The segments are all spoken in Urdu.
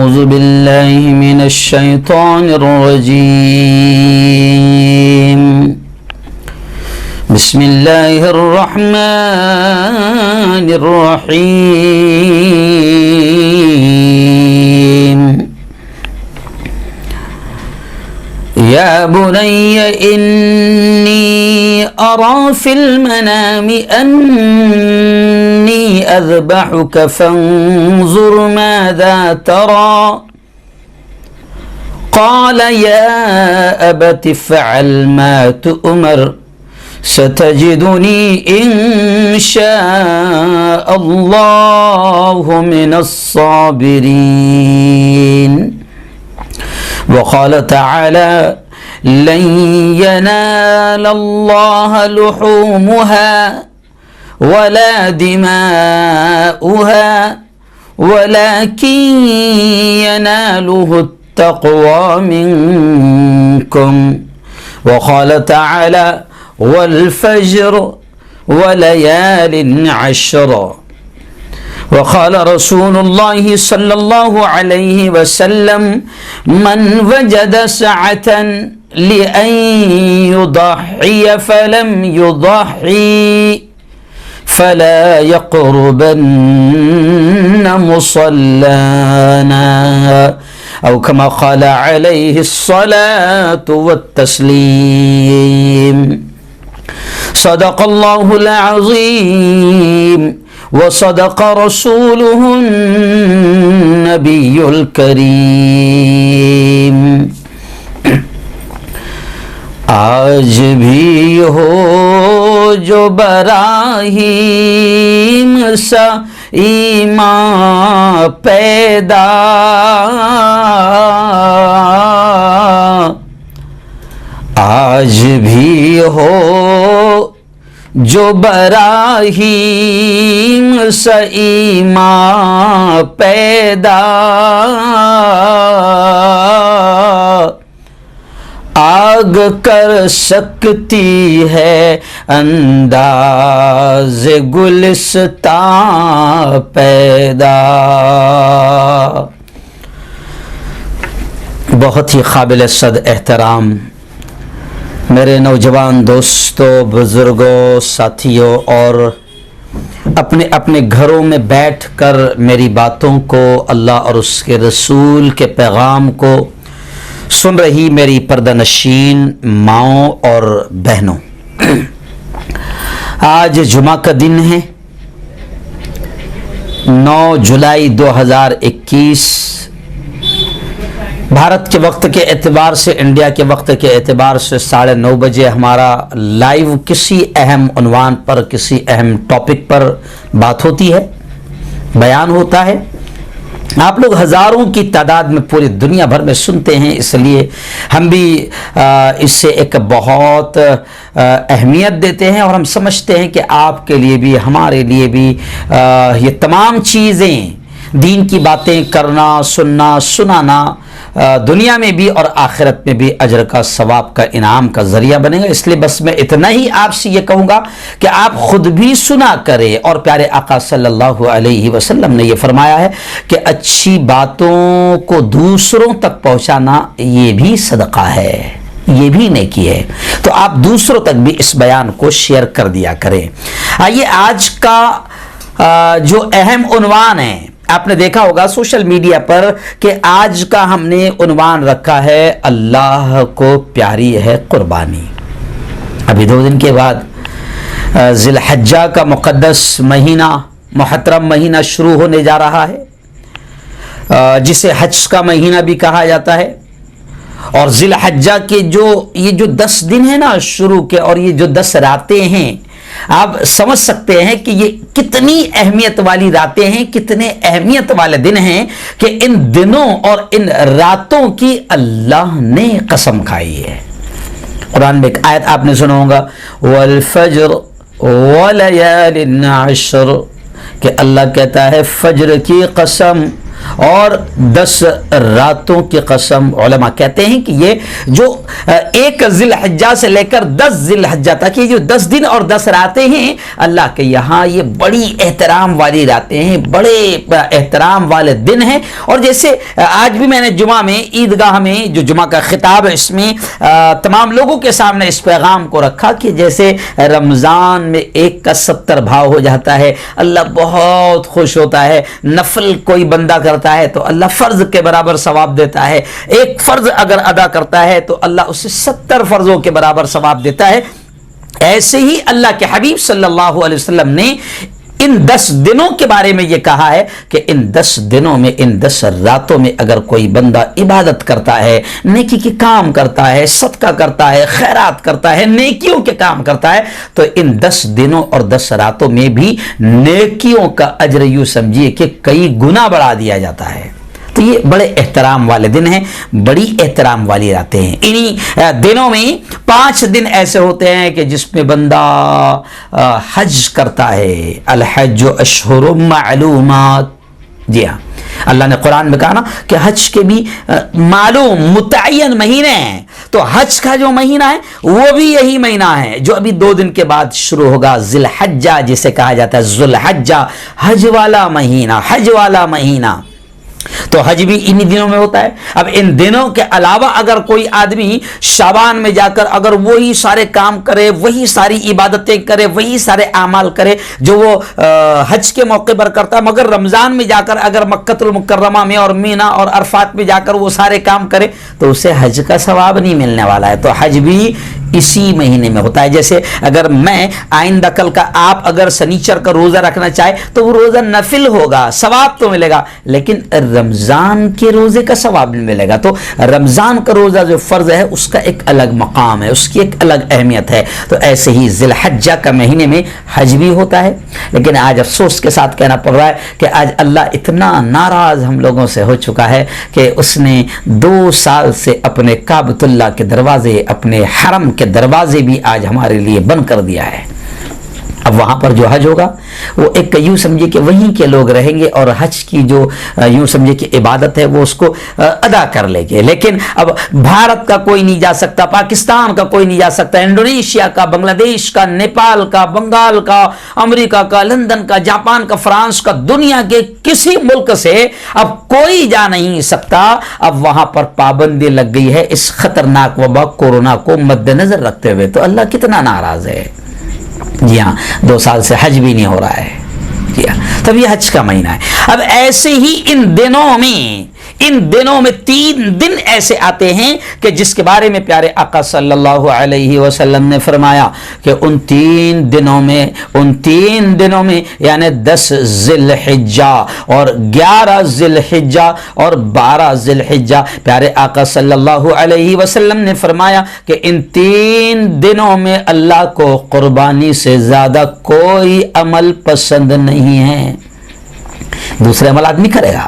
أعوذ بالله من الشيطان الرجيم بسم الله الرحمن الرحيم يا بني إني أرى في المنام أني أذبحك فانظر ماذا ترى قال يا أبت افعل ما تؤمر ستجدني إن شاء الله من الصابرين وقال تعالى لن ينال الله لحومها ولا دماؤها ولكن يناله التقوى منكم وقال تعالى والفجر وليال عشر وقال رسول الله صلى الله عليه وسلم من وجد سعة لأن يضحي فلم يضحي فلا يقربن مصلانا أو كما قال عليه الصلاة والتسليم صدق الله العظيم وصدق رسوله النبي الكريم آج بھی ہو جو براہیم سا ایمان پیدا آج بھی ہو جو براہیم سا ایمان پیدا آگ کر سکتی ہے انداز گلستان پیدا. بہت ہی قابل صد احترام میرے نوجوان دوستوں، بزرگوں، ساتھیوں اور اپنے اپنے گھروں میں بیٹھ کر میری باتوں کو، اللہ اور اس کے رسول کے پیغام کو سن رہی میری پردہ نشین ماؤں اور بہنوں، آج جمعہ کا دن ہے 9 جولائی 2021 بھارت کے وقت کے اعتبار سے، انڈیا کے وقت کے اعتبار سے 9:30 بجے ہمارا لائیو کسی اہم عنوان پر، کسی اہم ٹاپک پر بات ہوتی ہے، بیان ہوتا ہے. آپ لوگ ہزاروں کی تعداد میں پوری دنیا بھر میں سنتے ہیں، اس لیے ہم بھی اس سے ایک بہت اہمیت دیتے ہیں اور ہم سمجھتے ہیں کہ آپ کے لیے بھی، ہمارے لیے بھی یہ تمام چیزیں، دین کی باتیں کرنا، سننا، سنانا دنیا میں بھی اور آخرت میں بھی اجر کا، ثواب کا، انعام کا ذریعہ بنے گا. اس لیے بس میں اتنا ہی آپ سے یہ کہوں گا کہ آپ خود بھی سنا کریں. اور پیارے آقا صلی اللہ علیہ وسلم نے یہ فرمایا ہے کہ اچھی باتوں کو دوسروں تک پہنچانا یہ بھی صدقہ ہے، یہ بھی نیکی ہے. تو آپ دوسروں تک بھی اس بیان کو شیئر کر دیا کریں. آئیے آج کا جو اہم عنوان ہے، آپ نے دیکھا ہوگا سوشل میڈیا پر کہ آج کا ہم نے عنوان رکھا ہے اللہ کو پیاری ہے قربانی. ابھی 2 دن کے بعد ذی الحجہ کا مقدس مہینہ، محترم مہینہ شروع ہونے جا رہا ہے، جسے حج کا مہینہ بھی کہا جاتا ہے. اور ذی الحجہ کے یہ جو 10 دن ہیں نا شروع کے، اور یہ جو 10 راتیں ہیں، آپ سمجھ سکتے ہیں کہ یہ کتنی اہمیت والی راتیں ہیں، کتنے اہمیت والے دن ہیں کہ ان دنوں اور ان راتوں کی اللہ نے قسم کھائی ہے. قرآن میں ایک آیت آپ نے سنا ہوگا والفجر ولیال عشر، کہ اللہ کہتا ہے فجر کی قسم اور 10 راتوں کی قسم. علماء کہتے ہیں کہ یہ جو 1 ذی الحجہ سے لے کر 10 ذی الحجہ تک یہ جو 10 دن اور 10 راتیں ہیں, اللہ کے یہاں یہ بڑی احترام والی راتیں ہیں, بڑے احترام والے دن ہیں. اور جیسے آج بھی میں نے جمعہ میں عیدگاہ میں جو جمعہ کا خطاب ہے اس میں تمام لوگوں کے سامنے اس پیغام کو رکھا کہ جیسے رمضان میں 1 کا 70 بھاؤ ہو جاتا ہے, اللہ بہت خوش ہوتا ہے. نفل کوئی بندہ کرتا ہے تو اللہ فرض کے برابر ثواب دیتا ہے. 1 فرض اگر ادا کرتا ہے تو اللہ اسے 70 فرضوں کے برابر ثواب دیتا ہے. ایسے ہی اللہ کے حبیب صلی اللہ علیہ وسلم نے ان 10 دنوں کے بارے میں یہ کہا ہے کہ ان 10 دنوں میں, ان 10 راتوں میں اگر کوئی بندہ عبادت کرتا ہے, نیکی کے کام کرتا ہے, صدقہ کرتا ہے, خیرات کرتا ہے, نیکیوں کے کام کرتا ہے, تو ان 10 دنوں اور 10 راتوں میں بھی نیکیوں کا اجر یوں سمجھیے کہ کئی گنا بڑھا دیا جاتا ہے. تو یہ بڑے احترام والے دن ہیں, بڑی احترام والی راتیں ہیں. انہی دنوں میں 5 دن ایسے ہوتے ہیں کہ جس میں بندہ حج کرتا ہے. الحج اشہر معلومات. جی ہاں, اللہ نے قرآن میں کہا نا کہ حج کے بھی معلوم متعین مہینے ہیں. تو حج کا جو مہینہ ہے وہ بھی یہی مہینہ ہے جو ابھی 2 دن کے بعد شروع ہوگا, ذی الحجہ جسے کہا جاتا ہے, ذو الحجہ, حج والا مہینہ, حج والا مہینہ. تو حج بھی انہی دنوں میں ہوتا ہے. اب ان دنوں کے علاوہ اگر کوئی آدمی شعبان میں جا کر اگر وہی سارے کام کرے, وہی ساری عبادتیں کرے, وہی سارے اعمال کرے جو وہ حج کے موقع پر کرتا ہے, مگر رمضان میں جا کر اگر مکۃ المکرمہ میں اور مینا اور عرفات میں جا کر وہ سارے کام کرے تو اسے حج کا ثواب نہیں ملنے والا ہے. تو حج بھی اسی مہینے میں ہوتا ہے. جیسے اگر میں آئندہ کل کا آپ اگر سنیچر کا روزہ رکھنا چاہے تو وہ روزہ نفل ہوگا, ثواب تو ملے گا, لیکن رمضان کے روزے کا ثواب نہیں ملے گا. تو رمضان کا روزہ جو فرض ہے اس کا ایک الگ مقام ہے, اس کی ایک الگ اہمیت ہے. تو ایسے ہی ذی الحجہ کا مہینے میں حج بھی ہوتا ہے. لیکن آج افسوس کے ساتھ کہنا پڑ رہا ہے کہ آج اللہ اتنا ناراض ہم لوگوں سے ہو چکا ہے کہ اس نے 2 سال سے اپنے کعبۃ اللہ کے دروازے, اپنے حرم کے دروازے بھی آج ہمارے لیے بند کر دیا ہے. اب وہاں پر جو حج ہوگا وہ ایک یوں سمجھے کہ وہیں کے لوگ رہیں گے اور حج کی جو یوں سمجھے کہ عبادت ہے وہ اس کو ادا کر لیں گے. لیکن اب بھارت کا کوئی نہیں جا سکتا, پاکستان کا کوئی نہیں جا سکتا, انڈونیشیا کا, بنگلہ دیش کا, نیپال کا, بنگال کا, امریکہ کا, لندن کا, جاپان کا, فرانس کا, دنیا کے کسی ملک سے اب کوئی جا نہیں سکتا. اب وہاں پر پابندی لگ گئی ہے اس خطرناک وبا کورونا کو مد نظر رکھتے ہوئے. تو اللہ کتنا ناراض ہے. جی ہاں, 2 سال سے حج بھی نہیں ہو رہا ہے. جی ہاں, تب یہ حج کا مہینہ ہے. اب ایسے ہی ان دنوں میں 3 دن ایسے آتے ہیں کہ جس کے بارے میں پیارے آقا صلی اللہ علیہ وسلم نے فرمایا کہ ان 3 دنوں میں یعنی 10 ذی الحجہ اور 11 ذی الحجہ اور 12 ذی الحجہ, پیارے آقا صلی اللہ علیہ وسلم نے فرمایا کہ ان 3 دنوں میں اللہ کو قربانی سے زیادہ کوئی عمل پسند نہیں ہے. دوسرے عمل آدمی کرے گا,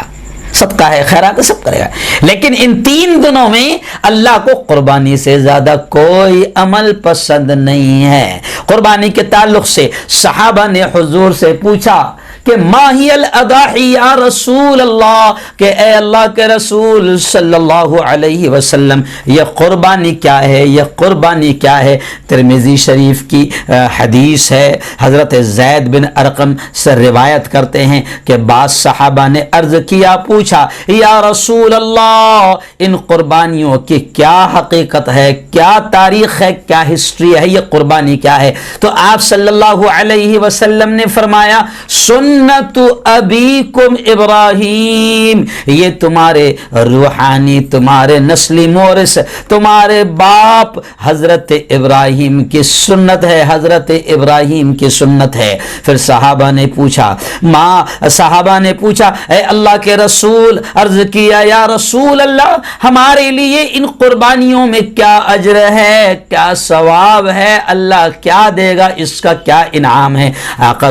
صدقہ ہے, خیرات ہے, سب کرے گا, لیکن ان 3 دنوں میں اللہ کو قربانی سے زیادہ کوئی عمل پسند نہیں ہے. قربانی کے تعلق سے صحابہ نے حضور سے پوچھا کہ ما ہی الاضاحی یا رسول اللہ, کہ اے اللہ کے رسول صلی اللہ علیہ وسلم یہ قربانی کیا ہے, یہ قربانی کیا ہے. ترمذی شریف کی حدیث ہے, حضرت زید بن ارقم سے روایت کرتے ہیں کہ بعض صحابہ نے عرض کیا, پوچھا یا رسول اللہ ان قربانیوں کی کیا حقیقت ہے, کیا تاریخ ہے, کیا ہسٹری ہے, یہ قربانی کیا ہے. تو آپ صلی اللہ علیہ وسلم نے فرمایا سنت ابیکم ابراہیم, یہ تمہارے روحانی, تمہارے نسلی مورث, تمہارے باپ حضرت ابراہیم کی سنت ہے, حضرت ابراہیم کی سنت ہے. پھر صحابہ نے پوچھا اے اللہ کے رسول, عرض کیا یا رسول اللہ ہمارے لیے ان قربانیوں میں کیا اجر ہے, کیا ثواب ہے, اللہ کیا دے گا, اس کا کیا انعام ہے. آقا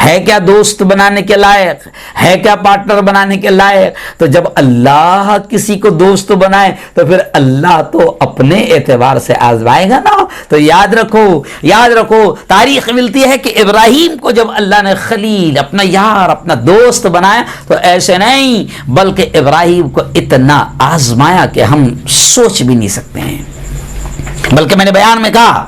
ہے کیا دوست بنانے کے لائق, ہے کیا پارٹنر بنانے کے لائق. تو جب اللہ کسی کو دوست بنائے تو پھر اللہ تو اپنے اعتبار سے آزمائے گا نا. تو یاد رکھو تاریخ ملتی ہے کہ ابراہیم کو جب اللہ نے خلیل, اپنا یار, اپنا دوست بنایا تو ایسے نہیں, بلکہ ابراہیم کو اتنا آزمایا کہ ہم سوچ بھی نہیں سکتے ہیں. بلکہ میں نے بیان میں کہا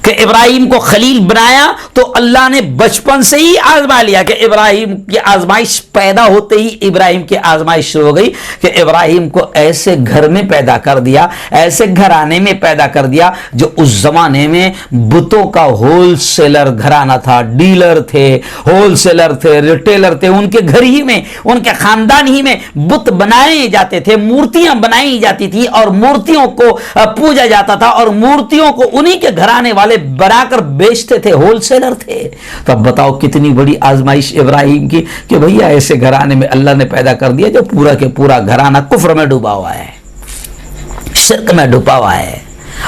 کہ ابراہیم کو خلیل بنایا تو اللہ نے بچپن سے ہی آزما لیا کہ ابراہیم کی آزمائش پیدا ہوتے ہی ابراہیم کی آزمائش شروع ہو گئی کہ ابراہیم کو ایسے گھر میں پیدا کر دیا, ایسے گھرانے میں پیدا کر دیا جو اس زمانے میں بتوں کا ہول سیلر گھرانہ تھا. ڈیلر تھے, ہول سیلر تھے, ریٹیلر تھے, ان کے گھر ہی میں, ان کے خاندان ہی میں بت بنائے جاتے تھے, مورتیاں بنائی جاتی تھی اور مورتیوں کو پوجا جاتا تھا اور مورتیوں کو انہی کے گھرانے والے بنا کر بیچتے تھے, ہول سیلر تھے. تو اب بتاؤ کتنی بڑی آزمائش ابراہیم کی کہ بھیا ایسے گھرانے میں اللہ نے پیدا کر دیا جو پورا کے پورا گھرانہ کفر میں ڈوبا ہوا ہے, شرک میں ڈوبا ہوا ہے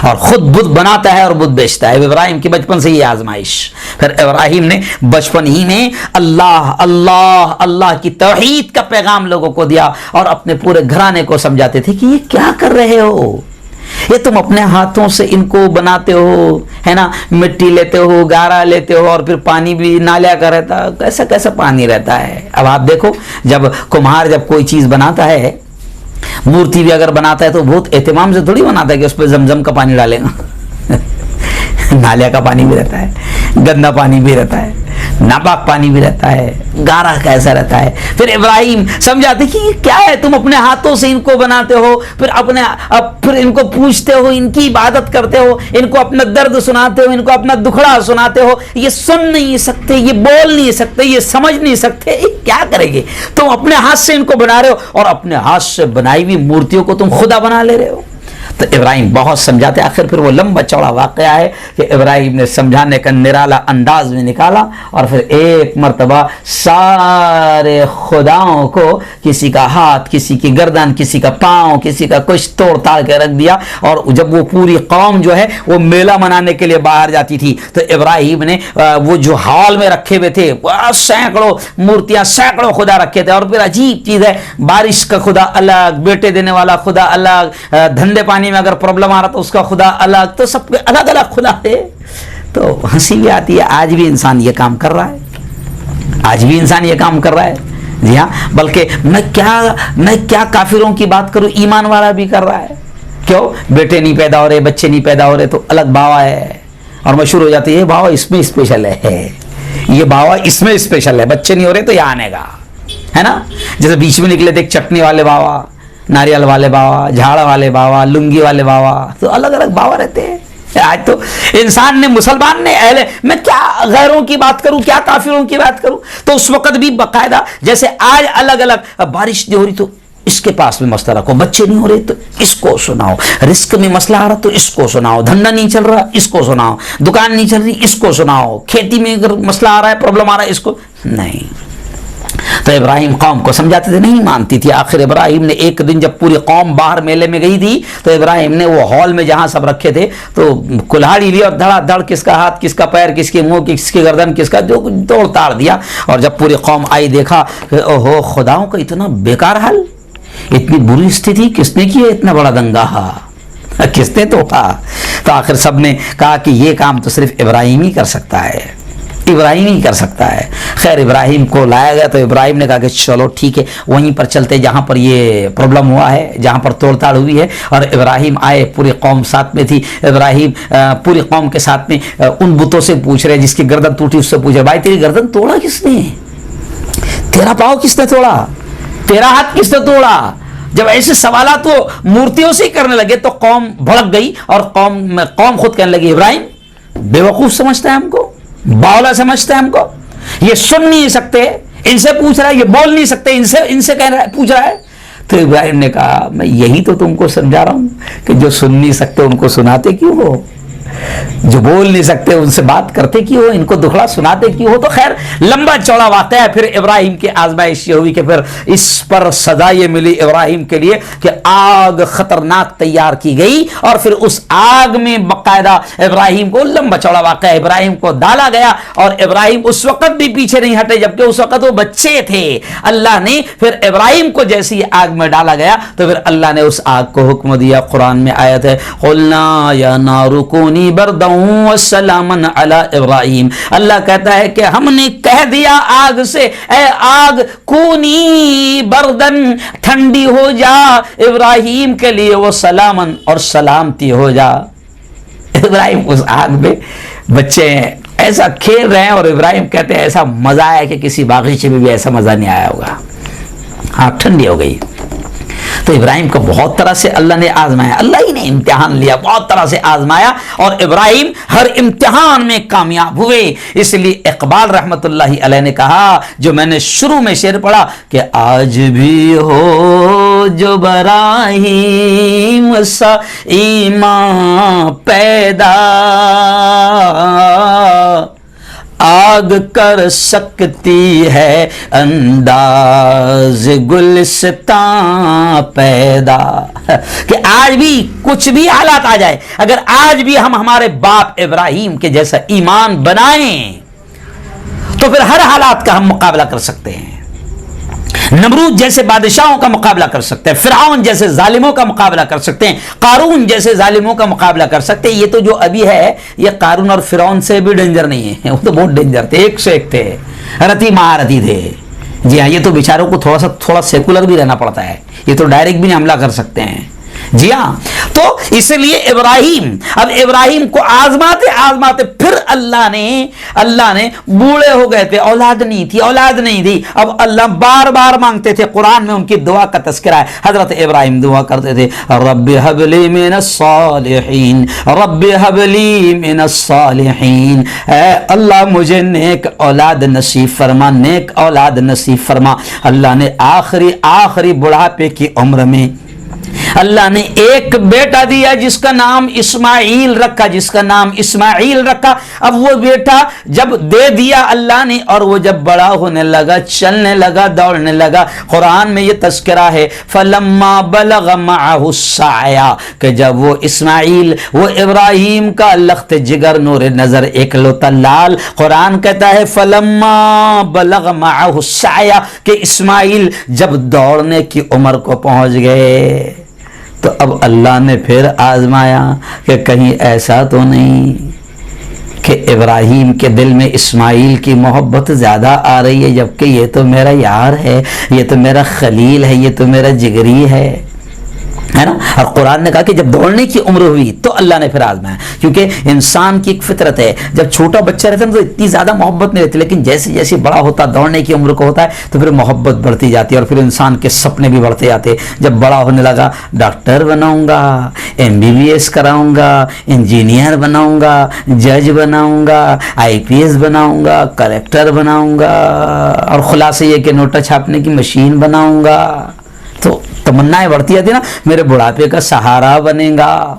اور خود بت بناتا ہے اور بت بیچتا ہے. ابراہیم کی بچپن سے یہ آزمائش. پھر ابراہیم نے بچپن ہی میں اللہ اللہ اللہ کی توحید کا پیغام لوگوں کو دیا اور اپنے پورے گھرانے کو سمجھاتے تھے کہ یہ کیا کر رہے ہو, یہ تم اپنے ہاتھوں سے ان کو بناتے ہو, ہے نا, مٹی لیتے ہو, گارا لیتے ہو اور پھر پانی بھی نالیا کا رہتا, کیسا کیسا پانی رہتا ہے. اب آپ دیکھو جب کمہار جب کوئی چیز بناتا ہے, مورتی بھی اگر بناتا ہے تو بہت اہتمام سے تھوڑی بناتا ہے کہ اس پہ زمزم کا پانی ڈالے گا. نالیا کا پانی بھی رہتا ہے, گندا پانی بھی رہتا ہے, ناپاک پانی بھی رہتا ہے, گارا کیسا رہتا ہے. پھر ابراہیم سمجھاتے کہ یہ کیا ہے, تم اپنے ہاتھوں سے ان کو بناتے ہو, پھر ان کو پوچھتے ہو, ان کی عبادت کرتے ہو, ان کو اپنا درد سناتے ہو, ان کو اپنا دکھڑا سناتے ہو. یہ سن نہیں سکتے, یہ بول نہیں سکتے, یہ سمجھ نہیں سکتے, یہ کیا کریں گے. تم اپنے ہاتھ سے ان کو بنا رہے ہو اور اپنے ہاتھ سے بنائی ہوئی مورتیوں کو تم خدا بنا لے رہے ہو. تو ابراہیم بہت سمجھاتے. آخر پھر وہ لمبا چوڑا واقعہ ہے کہ ابراہیم نے سمجھانے کا نرالا انداز میں نکالا اور پھر ایک مرتبہ سارے خداؤں کو, کسی کا ہاتھ, کسی کی گردن, کسی کا پاؤں, کسی کا کچھ توڑ تاڑ کے رکھ دیا. اور جب وہ پوری قوم جو ہے وہ میلہ منانے کے لیے باہر جاتی تھی تو ابراہیم نے وہ جو ہال میں رکھے ہوئے تھے سینکڑوں مورتیاں, سینکڑوں خدا رکھے تھے. اور پھر عجیب چیز ہے, بارش کا خدا الگ, بیٹے دینے والا خدا الگ, دھندے پانی میں اگر پرابلم آ رہا تو اس کا خدا الگ, تو سب کے الگ الگ خدا ہے. تو ہنسی بھی آتی ہے, آج بھی انسان یہ کام کر رہا ہے, آج بھی انسان یہ کام کر رہا ہے. جی ہاں, بلکہ میں کیا کافروں کی بات کروں, ایمان والا بھی کر رہا ہے. کیوں بیٹے نہیں پیدا ہو رہے, بچے نہیں پیدا ہو رہے تو الگ باوا ہے اور مشہور ہو جاتی ہے باوا اس میں اسپیشل ہے, یہ باوا اس میں اسپیشل ہے, بچے نہیں ہو رہے تو یہ آنے گا, ہے نا. جیسے بیچ میں نکلے تھے چٹنی والے باوا, ناریل والے باوا, جھاڑ والے باوا, لنگی والے باوا, تو الگ الگ باوا رہتے ہیں. آج تو انسان نے, مسلمان نے, میں کیا غیروں کی بات کروں, کیا کافروں کی بات کروں. تو اس وقت بھی باقاعدہ جیسے آج الگ الگ, بارش نہیں ہو رہی تو اس کے پاس میں مسئلہ رکھو, بچے نہیں ہو رہے تو اس کو سناؤ, رزق میں مسئلہ آ رہا تو اس کو سناؤ, دھندا نہیں چل رہا اس کو سناؤ, دکان نہیں چل رہی اس کو سناؤ, کھیتی میں اگر مسئلہ آ رہا ہے, پرابلم آ رہا ہے اس کو نہیں. تو ابراہیم قوم کو سمجھاتے تھے, نہیں مانتی تھی. آخر ابراہیم نے ایک دن جب پوری قوم باہر میلے میں گئی تھی تو ابراہیم نے وہ ہال میں جہاں سب رکھے تھے تو کلہاڑی لی اور دھڑا دھڑ, کس کا ہاتھ, کس کا پیر, کس کے منہ, کس کی گردن, کس کا, جو توڑ تاڑ دیا. اور جب پوری قوم آئی دیکھا کہ اوہو خداؤں کا اتنا بیکار حال, اتنی بری استھتی, کس نے کی ہے اتنا بڑا دنگا, کس نے توڑا. تو آخر سب نے کہا کہ یہ کام تو صرف ابراہیم ہی کر سکتا ہے, ابراہیم ہی کر سکتا ہے. خیر ابراہیم کو لایا گیا تو ابراہیم نے کہا کہ چلو ٹھیک ہے, وہیں پر چلتے جہاں پر یہ پرابلم ہوا ہے, جہاں پر توڑ تاڑ ہوئی ہے. اور ابراہیم آئے, پوری قوم ساتھ میں تھی. ابراہیم پوری قوم کے ساتھ میں ان بتوں سے پوچھ رہے, جس کی گردن ٹوٹی اس سے پوچھ رہے, بھائی تیری گردن توڑا کس نے, تیرا پاؤں کس نے توڑا, تیرا ہاتھ کس نے توڑا. جب ایسے سوالات وہ مورتیوں سے ہی کرنے لگے تو قوم بھڑک گئی اور قوم خود کہنے لگی ابراہیم بیوقوف سمجھتا ہے ہم کو, باولا سمجھتے ہیں ہم کو, یہ سن نہیں سکتے, ان سے پوچھ رہا ہے, یہ بول نہیں سکتے, ان سے کہہ رہا ہے, پوچھ رہا ہے. تو ابراہیم نے کہا میں یہی تو تم کو سمجھا رہا ہوں کہ جو سن نہیں سکتے ان کو سناتے کیوں ہو, جو بول نہیں سکتے ان سے بات کرتے کیوں ہو, ان کو دکھڑا سناتے کیوں ہو. تو خیر لمبا چوڑا واقعہ ہے. پھر ابراہیم کی آزمائش یہ ہوئی کہ پھر اس پر سزا یہ ملی ابراہیم کے لیے کہ آگ خطرناک تیار کی گئی, اور پھر اس آگ میں باقاعدہ ابراہیم کو, لمبا چوڑا واقعہ, ابراہیم کو ڈالا گیا. اور ابراہیم اس وقت بھی پیچھے نہیں ہٹے جبکہ اس وقت وہ بچے تھے. اللہ نے پھر ابراہیم کو جیسے ہی آگ میں ڈالا گیا تو پھر اللہ نے اس آگ کو حکم دیا. قرآن میں آیت ہے قلنا یا نار کونی بردا وسلاما علی ابراہیم. اللہ کہتا ہے کہ ہم نے کہہ دیا آگ سے, اے آگ کونی بردن, ٹھنڈی ہو جا ابراہیم کے لیے, وہ سلامن, اور سلامتی ہو جا. ابراہیم اس آگ میں بچے ایسا کھیل رہے ہیں اور ابراہیم کہتے ہیں ایسا مزہ آیا کہ کسی باغیچے میں بھی ایسا مزہ نہیں آیا ہوگا. آگ ٹھنڈی ہو گئی. تو ابراہیم کو بہت طرح سے اللہ نے آزمایا, اللہ ہی نے امتحان لیا, بہت طرح سے آزمایا, اور ابراہیم ہر امتحان میں کامیاب ہوئے. اس لیے اقبال رحمت اللہ علیہ نے کہا, جو میں نے شروع میں شعر پڑھا, کہ آج بھی ہو جو براہیم سا ایمان پیدا, آگ کر سکتی ہے انداز گلستان پیدا. کہ آج بھی کچھ بھی حالات آ جائے, اگر آج بھی ہم ہمارے باپ ابراہیم کے جیسا ایمان بنائیں تو پھر ہر حالات کا ہم مقابلہ کر سکتے ہیں. نمرود جیسے بادشاہوں کا مقابلہ کر سکتے ہیں, فرعون جیسے ظالموں کا مقابلہ کر سکتے ہیں, قارون جیسے ظالموں کا مقابلہ کر سکتے ہیں. یہ تو جو ابھی ہے یہ قارون اور فرعون سے بھی ڈینجر نہیں ہے, وہ تو بہت ڈینجر تھے, ایک سے ایک تھے, رتی مہارتی تھے. جی ہاں, یہ تو بیچاروں کو تھوڑا سیکولر بھی رہنا پڑتا ہے, یہ تو ڈائریکٹ بھی نہیں حملہ کر سکتے ہیں. جی ہاں, تو اس لیے ابراہیم کو آزماتے پھر اللہ نے بوڑھے ہو گئے تھے, اولاد نہیں تھی. اب اللہ بار بار مانگتے تھے. قرآن میں ان کی دعا کا تذکرہ ہے. حضرت ابراہیم دعا کرتے تھے, رب حب لی من الصالحین, رب حب لی من الصالحین, اے اللہ مجھے نیک اولاد نصیب فرما, نیک اولاد نصیب فرما. اللہ نے آخری بڑھاپے کی عمر میں اللہ نے ایک بیٹا دیا جس کا نام اسماعیل رکھا. اب وہ بیٹا جب دے دیا اللہ نے, اور وہ جب بڑا ہونے لگا, چلنے لگا, دوڑنے لگا, قرآن میں یہ تذکرہ ہے فلما بلغ معه السعی, کہ جب وہ اسماعیل, وہ ابراہیم کا لخت جگر نور نظر اکلوتا لال, قرآن کہتا ہے فلما بلغ معه السعی, کہ اسماعیل جب دوڑنے کی عمر کو پہنچ گئے تو اب اللہ نے پھر آزمایا کہ کہیں ایسا تو نہیں کہ ابراہیم کے دل میں اسماعیل کی محبت زیادہ آ رہی ہے, جبکہ یہ تو میرا یار ہے, یہ تو میرا خلیل ہے, یہ تو میرا جگری ہے نا. اور قرآن نے کہا کہ جب دوڑنے کی عمر ہوئی تو اللہ نے پھر آزمایا, کیونکہ انسان کی ایک فطرت ہے, جب چھوٹا بچہ رہتا ہے تو اتنی زیادہ محبت نہیں رہتی, لیکن جیسے جیسے بڑا ہوتا, دوڑنے کی عمر کو ہوتا ہے تو پھر محبت بڑھتی جاتی ہے, اور پھر انسان کے سپنے بھی بڑھتے جاتے. جب بڑا ہونے لگا, ڈاکٹر بناؤں گا, MBBS کراؤں گا, انجینئر بناؤں گا, جج بناؤں گا, IPS بناؤں گا, کلیکٹر بناؤں گا, اور خلاصہ یہ کہ نوٹا چھاپنے کی مشین بناؤں گا, تو تمنائیں بڑھتی جاتی ہے نا, میرے بڑھاپے کا سہارا بنے گا,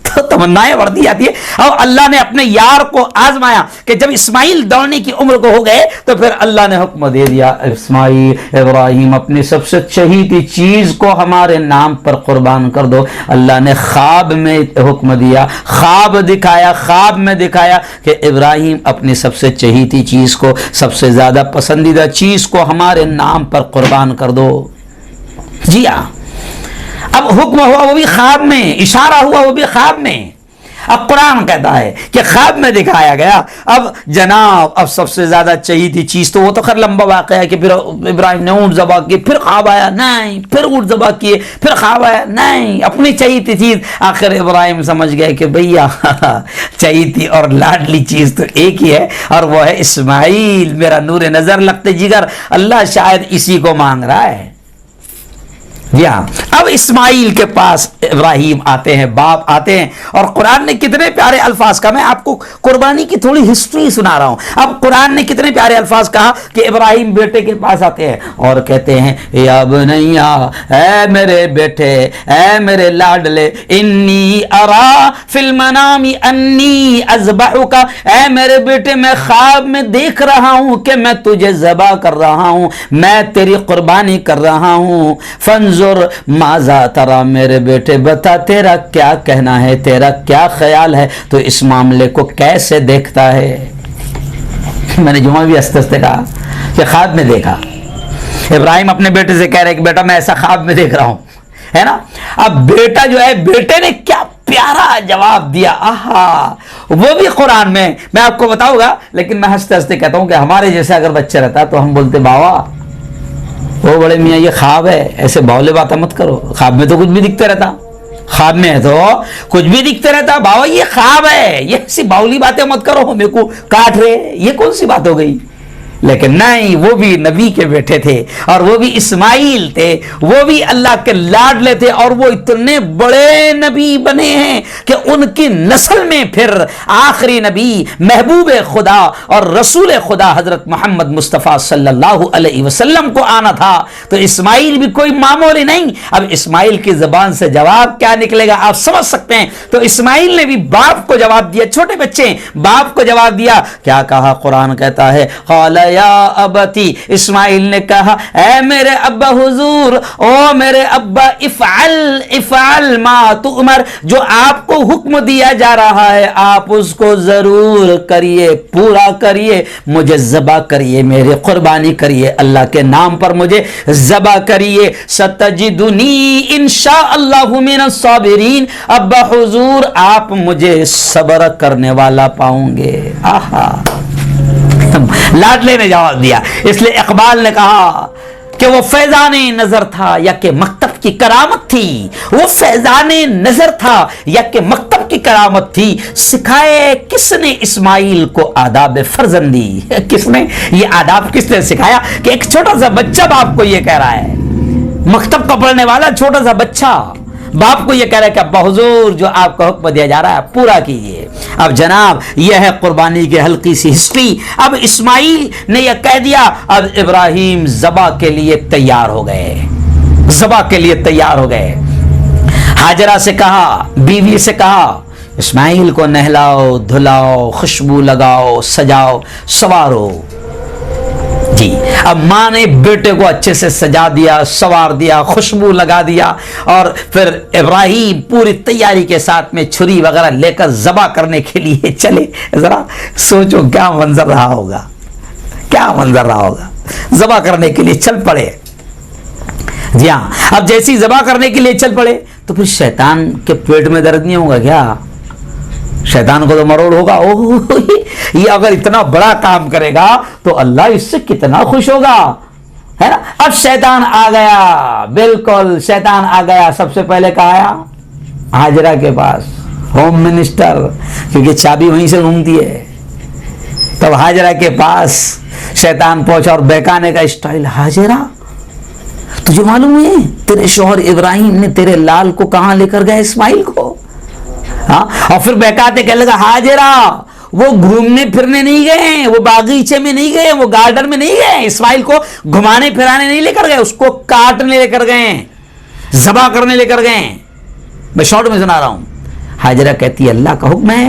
تو تمنائیں بڑھتی جاتی ہے. اور اللہ نے اپنے یار کو آزمایا کہ جب اسماعیل دوڑنے کی عمر کو ہو گئے تو پھر اللہ نے حکم دے دیا, ابراہیم اپنی سب سے چہیتی چیز کو ہمارے نام پر قربان کر دو. اللہ نے خواب میں حکم دیا, خواب میں دکھایا کہ ابراہیم اپنی سب سے چہیتی چیز کو, سب سے زیادہ پسندیدہ چیز کو ہمارے نام پر قربان کر دو. جی ہاں, اب حکم ہوا وہ بھی خواب میں, اشارہ ہوا وہ بھی خواب میں. اب قرآن کہتا ہے کہ خواب میں دکھایا گیا. اب جناب اب سب سے زیادہ چہیتی چیز تو وہ تو خیر لمبا واقعہ ہے کہ پھر ابراہیم نے اونٹ ذبح کی, پھر خواب آیا نہیں, پھر اونٹ ذبح کیے, پھر خواب آیا نہیں, اپنی چہیتی چیز. آخر ابراہیم سمجھ گئے کہ بھیا چہیتی اور لاڈلی چیز تو ایک ہی ہے, اور وہ ہے اسماعیل, میرا نور نظر لگتے جگر. اللہ شاید اسی کو مانگ رہا ہے. جی ہاں، اب اسماعیل کے پاس ابراہیم آتے ہیں، باپ آتے ہیں، اور قرآن نے کتنے پیارے الفاظ کا، میں آپ کو قربانی کی تھوڑی ہسٹری سنا رہا ہوں۔ اب قرآن نے کتنے پیارے الفاظ کہا کہ ابراہیم بیٹے کے پاس آتے ہیں اور کہتے ہیں یا بنیا، اے میرے بیٹے، اے میرے لاڈلے، انی ارا فی المنام انی اذبحک، اے میرے بیٹے میں خواب میں دیکھ رہا ہوں کہ میں تجھے ذبح کر رہا ہوں، میں تیری قربانی کر رہا ہوں، فانظر ماذا ترى، میرے بیٹے بتا تیرا کیا کہنا ہے، تیرا کیا خیال ہے، تو اس معاملے کو کیسے دیکھتا ہے۔ میں نے جمعہ بھی ہنستے ہنستے کہا کہ خواب میں دیکھا، ابراہیم اپنے بیٹے سے کہہ رہے کہ بیٹا میں ایسا خواب میں دیکھ رہا ہوں، ہے نا۔ اب بیٹا جو ہے، بیٹے نے کیا پیارا جواب دیا، آہا، وہ بھی قرآن میں آپ کو بتاؤں گا، لیکن میں ہنستے ہنستے کہتا ہوں کہ ہمارے جیسے اگر بچہ رہتا تو ہم بولتے بابا وہ بڑے میاں یہ خواب ہے، ایسے باولے باتیں مت کرو، خواب میں تو کچھ بھی دکھتے رہتا، خواب میں تو کچھ بھی دکھتے رہتا، بابا یہ خواب ہے، یہ ایسی باولی باتیں مت کرو، میرے کو کاٹ رہے، یہ کون سی بات ہو گئی۔ لیکن نہیں، وہ بھی نبی کے بیٹے تھے، اور وہ بھی اسماعیل تھے، وہ بھی اللہ کے لاڈلے تھے، اور وہ اتنے بڑے نبی بنے ہیں کہ ان کی نسل میں پھر آخری نبی محبوب خدا اور رسول خدا حضرت محمد مصطفیٰ صلی اللہ علیہ وسلم کو آنا تھا۔ تو اسماعیل بھی کوئی معمولی نہیں۔ اب اسماعیل کی زبان سے جواب کیا نکلے گا آپ سمجھ سکتے ہیں۔ تو اسماعیل نے بھی باپ کو جواب دیا، چھوٹے بچے باپ کو جواب دیا، کیا کہا؟ قرآن کہتا ہے قال یا ابتی، اسماعیل نے کہا اے میرے ابا حضور، او میرے ابا، افعل ما تؤمر، جو آپ کو حکم دیا جا رہا ہے آپ اس کو ضرور کریے، پورا کریے، مجھے ذبح کریے، میری قربانی کریے، اللہ کے نام پر مجھے ذبح کریے، ستجدنی انشاء اللہ من الصابرین، ابا حضور آپ مجھے صبر کرنے والا پاؤں گے۔ آہا، لاڈلے نے جواب دیا۔ اس لیے اقبال نے کہا کہ وہ فیضان نظر تھا یا کہ مکتب کی کرامت تھی، وہ فیضان نظر تھا یا کہ مکتب کی کرامت تھی، سکھائے کس نے اسماعیل کو آداب فرزندی، کس نے یہ آداب کس نے سکھایا کہ ایک چھوٹا سا بچہ باپ کو یہ کہہ رہا ہے، مکتب کا پڑھنے والا چھوٹا سا بچہ باپ کو یہ کہہ رہا ہے کہ ابا حضور جو آپ کو حکم دیا جا رہا ہے پورا کیجیے۔ اب جناب یہ ہے قربانی کی ہلکی سی ہسٹری۔ اب اسماعیل نے یہ کہہ دیا، اب ابراہیم ذبح کے لیے تیار ہو گئے، ذبح کے لیے تیار ہو گئے۔ ہاجرہ سے کہا، بیوی سے کہا اسماعیل کو نہلاؤ، دھلاؤ، خوشبو لگاؤ، سجاؤ، سوارو۔ جی، اب ماں نے بیٹے کو اچھے سے سجا دیا، سوار دیا، خوشبو لگا دیا، اور پھر ابراہیم پوری تیاری کے ساتھ میں چھری وغیرہ لے کر ذبح کرنے کے لیے چلے۔ ذرا سوچو کیا منظر رہا ہوگا، کیا منظر رہا ہوگا۔ ذبح کرنے کے لیے چل پڑے۔ جی ہاں، اب جیسی ذبح کرنے کے لیے چل پڑے تو پھر شیطان کے پیٹ میں درد نہیں ہوگا کیا؟ شیطان کو تو مروڑ ہوگا، اوہ یہ اگر اتنا بڑا کام کرے گا تو اللہ اس سے کتنا خوش ہوگا، ہے نا۔ اب شیطان آ گیا، بالکل شیطان آ گیا۔ سب سے پہلے کہا آیا ہاجرہ کے پاس، ہوم منسٹر، کیونکہ چابی وہیں سے گھومتی ہے۔ تب ہاجرہ کے پاس شیطان پہنچا اور بہکانے کا اسٹائل، ہاجرہ تجھے معلوم ہے تیرے شوہر ابراہیم نے تیرے لال کو کہاں لے کر گئے؟ اسماعیل کو۔ ہاں، اور پھر بہکاتے کہنے لگا ہاجرہ وہ گھومنے پھرنے نہیں گئے، وہ باغیچے میں نہیں گئے، وہ گارڈن میں نہیں گئے، اسماعیل کو گھمانے پھرانے نہیں لے کر گئے، اس کو کاٹنے لے کر گئے، ذبح کرنے لے کر گئے۔ میں شارٹ میں سنا رہا ہوں۔ ہاجرہ کہتی ہے اللہ کا حکم ہے؟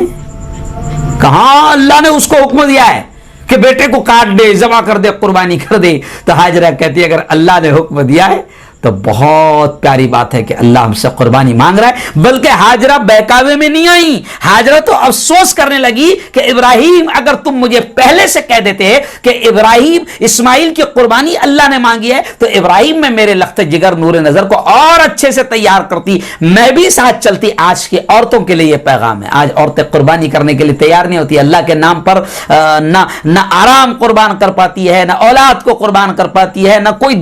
کہاں اللہ نے اس کو حکم دیا ہے کہ بیٹے کو کاٹ دے، ذبح کر دے، قربانی کر دے؟ تو ہاجرہ کہتی ہے اگر اللہ نے حکم دیا ہے تو بہت پیاری بات ہے کہ اللہ ہم سے قربانی مانگ رہا ہے۔ بلکہ ہاجرہ بہکاوے میں نہیں آئی، ہاجرہ تو افسوس کرنے لگی کہ ابراہیم اگر تم مجھے پہلے سے کہہ دیتے کہ ابراہیم اسماعیل کی قربانی اللہ نے مانگی ہے تو ابراہیم میں میرے لخت جگر نور نظر کو اور اچھے سے تیار کرتی، میں بھی ساتھ چلتی۔ آج کی عورتوں کے لیے یہ پیغام ہے، آج عورتیں قربانی کرنے کے لیے تیار نہیں ہوتی، اللہ کے نام پر نہ آرام قربان کر پاتی ہے، نہ اولاد کو قربان کر پاتی ہے، نہ کوئی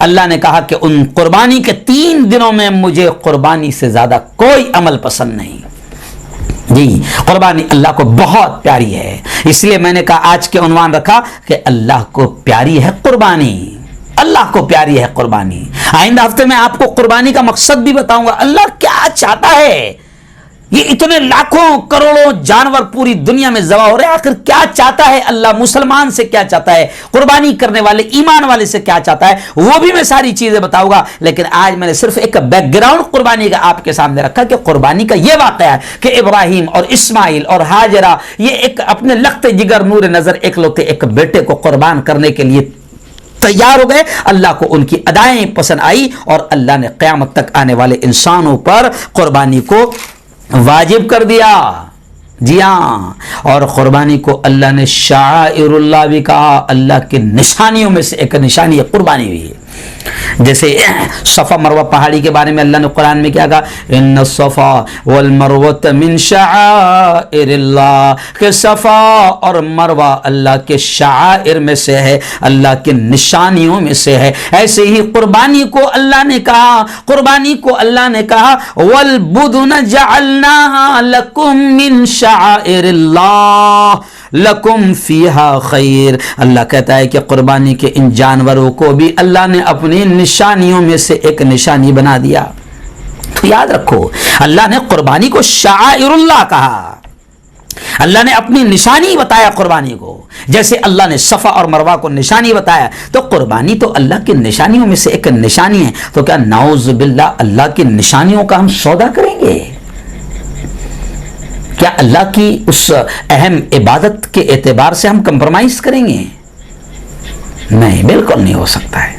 اللہ نے کہا کہ ان قربانی کے 3 دنوں میں مجھے قربانی سے زیادہ کوئی عمل پسند نہیں. جی قربانی اللہ کو بہت پیاری ہے، اس لیے میں نے کہا آج کے عنوان رکھا کہ اللہ کو پیاری ہے قربانی. اللہ کو پیاری ہے قربانی. آئندہ ہفتے میں آپ کو قربانی کا مقصد بھی بتاؤں گا. اللہ کیا چاہتا ہے؟ یہ اتنے لاکھوں کروڑوں جانور پوری دنیا میں ذبح ہو رہے ہیں، آخر کیا چاہتا ہے اللہ؟ مسلمان سے کیا چاہتا ہے؟ قربانی کرنے والے ایمان والے سے کیا چاہتا ہے؟ وہ بھی میں ساری چیزیں بتاؤں گا. لیکن آج میں نے صرف ایک بیک گراؤنڈ قربانی کا آپ کے سامنے رکھا کہ قربانی کا یہ واقعہ ہے کہ ابراہیم اور اسماعیل اور ہاجرہ یہ ایک اپنے لخت جگر نور نظر ایکلوتے ایک بیٹے کو قربان کرنے کے لیے تیار ہو گئے. اللہ کو ان کی ادائیں پسند آئی اور اللہ نے قیامت تک آنے والے انسانوں پر قربانی کو واجب کر دیا. جی ہاں، اور قربانی کو اللہ نے شعائر اللہ بھی کہا. اللہ کے نشانیوں میں سے ایک نشانی ہے قربانی بھی. جیسے صفا مروہ پہاڑی کے بارے میں اللہ نے قرآن میں کیا کہا؟ ان الصفا والمروۃ من شعائر اللہ، کہ صفا اور مروہ اللہ کے شعائر میں سے ہے، اللہ کے نشانیوں میں سے ہے. ایسے ہی قربانی کو اللہ نے کہا، قربانی کو اللہ نے کہا والبدن جعلناها لکم من شعائر اللہ لکم فیہا خیر. اللہ کہتا ہے کہ قربانی کے ان جانوروں کو بھی اللہ نے اپنی نشانیوں میں سے ایک نشانی بنا دیا. تو یاد رکھو اللہ نے قربانی کو شعائر اللہ کہا، اللہ نے اپنی نشانی بتایا قربانی کو. جیسے اللہ نے صفا اور مروہ کو نشانی بتایا تو قربانی تو اللہ کی نشانیوں میں سے ایک نشانی ہے. تو کیا نعوذ باللہ اللہ کی نشانیوں کا ہم سودا کریں گے؟ کیا اللہ کی اس اہم عبادت کے اعتبار سے ہم کمپرومائز کریں گے؟ نہیں، بالکل نہیں ہو سکتا ہے.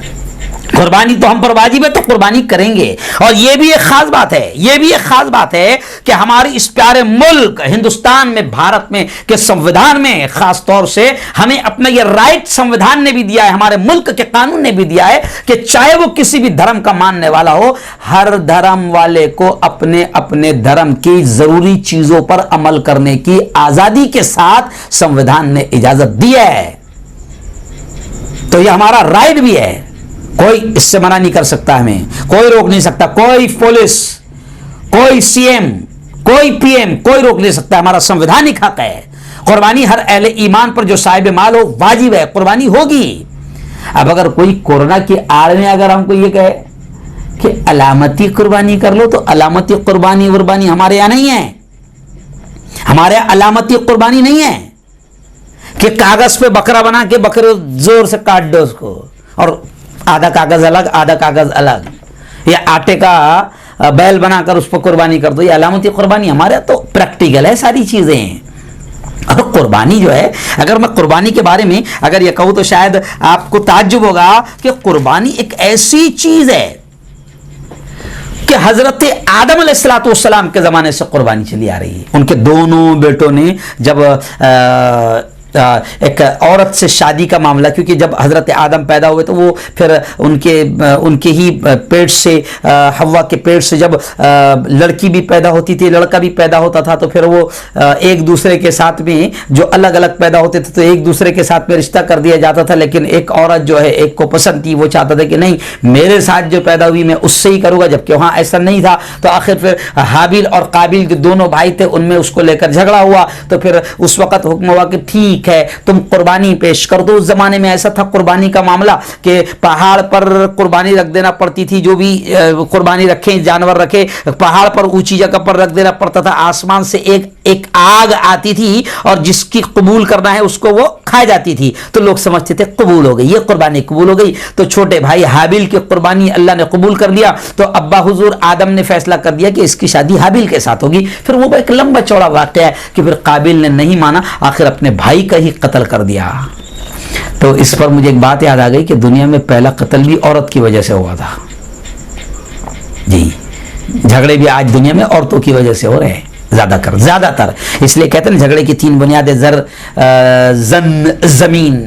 قربانی تو ہم پر واجب ہے تو قربانی کریں گے. اور یہ بھی ایک خاص بات ہے، یہ بھی ایک خاص بات ہے کہ ہمارے اس پیارے ملک ہندوستان میں، بھارت میں کہ سنویدھان میں خاص طور سے ہمیں اپنا یہ رائٹ سنویدھان نے بھی دیا ہے، ہمارے ملک کے قانون نے بھی دیا ہے کہ چاہے وہ کسی بھی دھرم کا ماننے والا ہو، ہر دھرم والے کو اپنے اپنے دھرم کی ضروری چیزوں پر عمل کرنے کی آزادی کے ساتھ سنویدھان نے اجازت دی ہے. تو یہ ہمارا رائٹ بھی ہے، کوئی اس سے منع نہیں کر سکتا، ہمیں کوئی روک نہیں سکتا، کوئی پولیس، کوئی سی ایم، کوئی پی ایم، کوئی روک نہیں سکتا. ہمارا سنویدھانک حق ہے. قربانی ہر اہل ایمان پر جو صاحب مال ہو واجب ہے، قربانی ہوگی. اب اگر کوئی کورونا کی آڑ میں اگر ہم کو یہ کہے کہ علامتی قربانی کر لو، تو علامتی قربانی ہمارے یہاں نہیں ہے. ہمارے یہاں علامتی قربانی نہیں ہے کہ کاغذ پہ بکرا بنا کے بکرے زور سے کاٹ دو اس کو، اور آدھا کاغذ الگ آدھا کاغذ الگ، یا آٹے کا بیل بنا کر اس پر قربانی کر دو. یہ علامتی قربانی ہمارے تو پریکٹیکل ہے ساری چیزیں ہیں. اور قربانی جو ہے، اگر میں قربانی کے بارے میں اگر یہ کہوں تو شاید آپ کو تعجب ہوگا کہ قربانی ایک ایسی چیز ہے کہ حضرت آدم علیہ السلام کے زمانے سے قربانی چلی آ رہی ہے. ان کے دونوں بیٹوں نے جب ایک عورت سے شادی کا معاملہ، کیونکہ جب حضرت آدم پیدا ہوئے تو وہ پھر ان کے ہی پیٹ سے، حوا کے پیٹ سے جب لڑکی بھی پیدا ہوتی تھی، لڑکا بھی پیدا ہوتا تھا، تو پھر وہ ایک دوسرے کے ساتھ میں جو الگ الگ پیدا ہوتے تھے تو ایک دوسرے کے ساتھ میں رشتہ کر دیا جاتا تھا. لیکن ایک عورت جو ہے ایک کو پسند تھی، وہ چاہتا تھا کہ نہیں میرے ساتھ جو پیدا ہوئی میں اس سے ہی کروں گا، جبکہ وہاں ایسا نہیں تھا. تو آخر پھر حابیل اور قابیل جو دونوں بھائی تھے ان میں اس کو لے کر جھگڑا ہوا. تو پھر اس وقت حکم ہوا کہ ٹھیک ہے تم قربانی پیش کر دو. اس زمانے میں ایسا تھا قربانی کا معاملہ کہ پہاڑ پر قربانی رکھ دینا پڑتی تھی. جو بھی قربانی رکھے جانور رکھے پہاڑ پر اونچی جگہ پر رکھ دینا پڑتا تھا. آسمان سے ایک آگ آتی تھی اور جس کی قبول کرنا ہے اس کو وہ کھا جاتی تھی. تو لوگ سمجھتے تھے قبول ہو گئی، یہ قربانی قبول ہو گئی. تو چھوٹے بھائی حابیل کی قربانی اللہ نے قبول کر لیا. تو ابا حضور آدم نے فیصلہ کر دیا کہ اس کی شادی حابیل کے ساتھ ہوگی. پھر وہ ایک لمبا چوڑا واقعہ ہے کہ پھر قابیل نے نہیں مانا، آخر اپنے بھائی کا ہی قتل کر دیا. تو اس پر مجھے ایک بات یاد آ گئی کہ دنیا میں پہلا قتل بھی عورت کی وجہ سے ہوا تھا. جی، جھگڑے بھی آج دنیا میں عورتوں کی وجہ سے ہو رہے ہیں زیادہ تر. اس لیے کہتے ہیں جھگڑے کی 3 بنیادیں، زن، زمین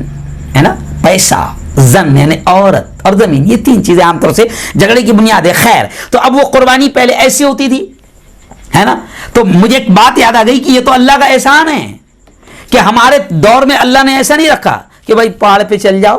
ہے نا، پیسہ، زن یعنی عورت، اور زمین. یہ 3 چیزیں عام طور سے جھگڑے کی بنیاد ہے. خیر، تو اب وہ قربانی پہلے ایسی ہوتی تھی ہے نا. تو مجھے ایک بات یاد آ گئی کہ یہ تو اللہ کا احسان ہے کہ ہمارے دور میں اللہ نے ایسا نہیں رکھا کہ بھائی پہاڑ پہ چل جاؤ،